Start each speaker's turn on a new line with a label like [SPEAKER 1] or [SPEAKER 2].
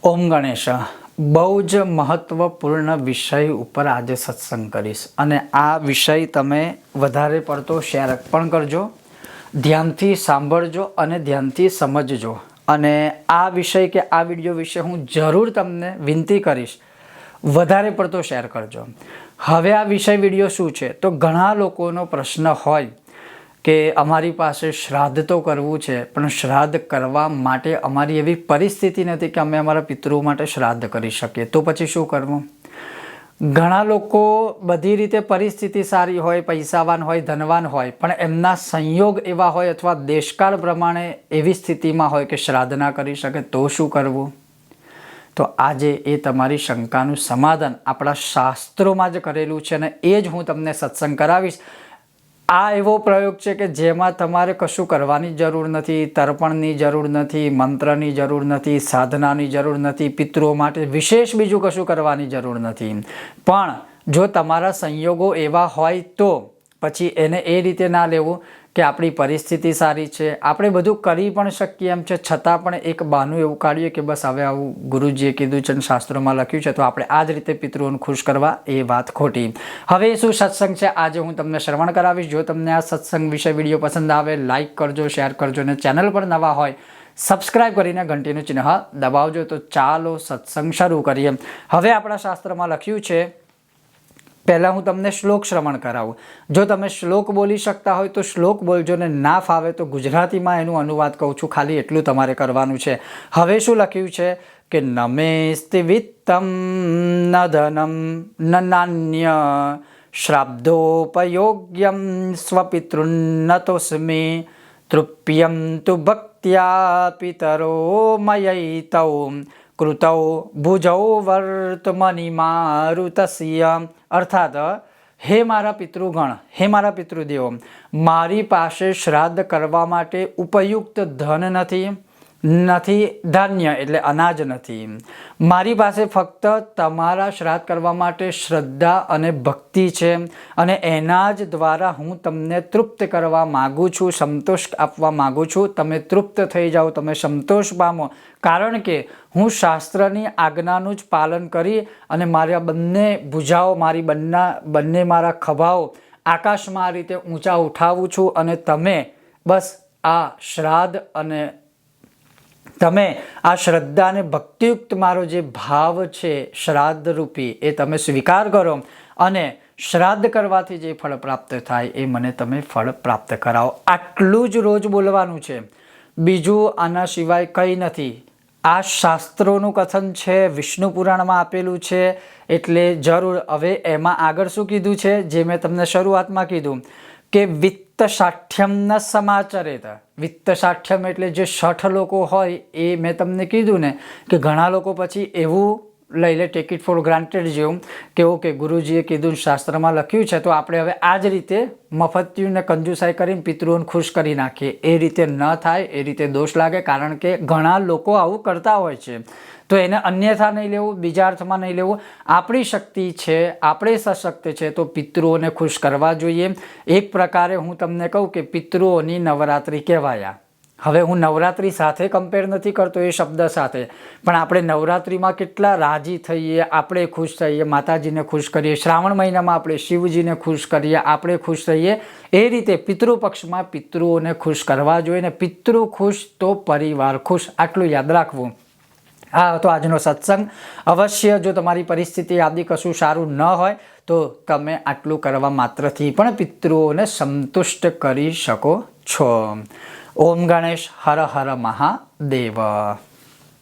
[SPEAKER 1] ઓમ ગણેશ બહુ જ મહત્વપૂર્ણ વિષય ઉપર આજે સત્સંગ કરીશ અને આ વિષય તમે વધારે પડતો શેર પણ કરજો, ધ્યાનથી સાંભળજો અને ધ્યાનથી સમજજો. અને આ વિષય કે આ વિડીયો વિશે હું જરૂર તમને વિનંતી કરીશ, વધારે પડતો શેર કરજો. હવે આ વિષય વિડીયો શું છે તો ઘણા લોકોનો પ્રશ્ન હોય કે અમારી પાસે શ્રાદ્ધ તો કરવું છે પણ શ્રાદ્ધ કરવા માટે અમારી એવી પરિસ્થિતિ નથી કે અમે અમારા પિતૃઓ માટે શ્રાદ્ધ કરી શકીએ, તો પછી શું કરવું? ઘણા લોકો બધી રીતે પરિસ્થિતિ સારી હોય, પૈસાવાન હોય, ધનવાન હોય, પણ એમના સંયોગ એવા હોય અથવા દેશકાળ પ્રમાણે એવી સ્થિતિમાં હોય કે શ્રાદ્ધ ના કરી શકે, તો શું કરવું? તો આજે એ તમારી શંકાનું સમાધાન આપણા શાસ્ત્રોમાં જ કરેલું છે અને એ જ હું તમને સત્સંગ કરાવીશ. આ એવો પ્રયોગ છે કે જેમાં તમારે કશું કરવાની જરૂર નથી, તર્પણની જરૂર નથી, મંત્રની જરૂર નથી, સાધનાની જરૂર નથી, પિતૃઓ માટે વિશેષ બીજું કશું કરવાની જરૂર નથી. પણ જો તમારા સંયોગો એવા હોય તો પછી એને એ રીતે ના લેવું કે આપણી પરિસ્થિતિ સારી છે, આપણે બધું કરી પણ શકીએ એમ છે, છતાં પણ એક બહાનું એવું કાઢીએ કે બસ હવે આવું ગુરુજીએ કીધું છે અને શાસ્ત્રોમાં લખ્યું છે તો આપણે આ જ રીતે પિતૃઓને ખુશ કરવા, એ વાત ખોટી. હવે શું સત્સંગ છે આજે હું તમને શ્રવણ કરાવીશ. જો તમને આ સત્સંગ વિશે વિડીયો પસંદ આવે, લાઇક કરજો, શેર કરજો અને ચેનલ પર નવા હોય સબસ્ક્રાઇબ કરીને ઘંટીનું ચિહ્ન દબાવજો. તો ચાલો સત્સંગ શરૂ કરીએ. હવે આપણા શાસ્ત્રમાં લખ્યું છે, પહેલાં હું તમને શ્લોક શ્રવણ કરાવું. જો તમે શ્લોક બોલી શકતા હોય તો શ્લોક બોલજો ને ના ફાવે તો ગુજરાતીમાં એનું અનુવાદ કહું છું, ખાલી એટલું તમારે કરવાનું છે. હવે શું લખ્યું છે કે નમેસ્તિ વિત્તમ ન ધનમ ન નાન્ય શ્રાબ્દોપયોગ્યમ સ્વપિતૃન્નતોસ્મિ તૃપ્યમ તુ ભક્ત્યા પિતરો મયૈતૌ કૃતૌ ભુજૌ વર્તમની મારુતસ્ય. અર્થાત હે મારા પિતૃગણ, હે મારા પિતૃદેવો, મારી પાસે શ્રાદ્ધ કરવા માટે ઉપયુક્ત ધન નથી, ધાન્ય એટલે અનાજ નથી. મારી પાસે ફક્ત તમારા શ્રાદ્ધ કરવા માટે શ્રદ્ધા અને ભક્તિ છે અને એના જ દ્વારા હું તમને તૃપ્ત કરવા માગું છું, સંતોષ આપવા માગું છું. તમે તૃપ્ત થઈ જાઓ, તમે સંતોષ પામો, કારણ કે હું શાસ્ત્રની આજ્ઞાનું જ પાલન કરી અને મારા બંને ભુજાઓ, મારી બંને મારા ખભાઓ આકાશમાં આ રીતે ઊંચા ઉઠાવું છું અને તમે બસ આ શ્રાદ્ધ અને તમે આ શ્રદ્ધા અને ભક્તિયુક્ત મારો જે ભાવ છે શ્રાદ્ધ રૂપી, એ તમે સ્વીકાર કરો અને શ્રાદ્ધ કરવાથી જે ફળ પ્રાપ્ત થાય એ મને તમે ફળ પ્રાપ્ત કરાવો. આટલું જ રોજ બોલવાનું છે, બીજું આના સિવાય કંઈ નથી. આ શાસ્ત્રોનું કથન છે, વિષ્ણુ પુરાણમાં આપેલું છે, એટલે જરૂર. હવે એમાં આગળ શું કીધું છે, જે મેં તમને શરૂઆતમાં કીધું કે વિત્ત સાઠ્યમ ન સમાચરેત. વિત્ત સાઠ્યમ એટલે જે 60 લોકો હોય એ મેં તમને કીધું ને કે ઘણા લોકો પછી એવું લઈ લે, ટેક ઇટ ફોર ગ્રાન્ટેડ જેવું કે ઓકે ગુરુજીએ કીધું, શાસ્ત્રમાં લખ્યું છે તો આપણે હવે આ જ રીતે મફતિયુંને કંજુસાઈ કરીને પિતૃઓને ખુશ કરી નાખીએ. એ રીતે ન થાય, એ રીતે દોષ લાગે, કારણ કે ઘણા લોકો આવું કરતા હોય છે. તો એને અન્યથા નહીં લેવું, બીજા અર્થમાં નહીં લેવું. આપણી શક્તિ છે, આપણે સશક્ત છે તો પિતૃઓને ખુશ કરવા જોઈએ. એક પ્રકારે હું તમને કહું કે પિતૃઓની નવરાત્રિ કહેવાયા. હવે હું નવરાત્રિ સાથે કમ્પેર નથી કરતો એ શબ્દ સાથે, પણ આપણે નવરાત્રિમાં કેટલા રાજી થઈએ, આપણે ખુશ થઈએ, માતાજીને ખુશ કરીએ, શ્રાવણ મહિનામાં આપણે શિવજીને ખુશ કરીએ, આપણે ખુશ થઈએ. એ રીતે પિતૃપક્ષમાં પિતૃઓને ખુશ કરવા જોઈએ ને પિતૃ ખુશ તો પરિવાર ખુશ, આટલું યાદ રાખવું. હા, તો આજનો સત્સંગ અવશ્ય, જો તમારી પરિસ્થિતિ આદિ કશું સારું ન હોય તો તમે આટલું કરવા માત્રથી પણ પિતૃઓને સંતુષ્ટ કરી શકો છો. ઓમ ગણેશ, હર હર મહાદેવ.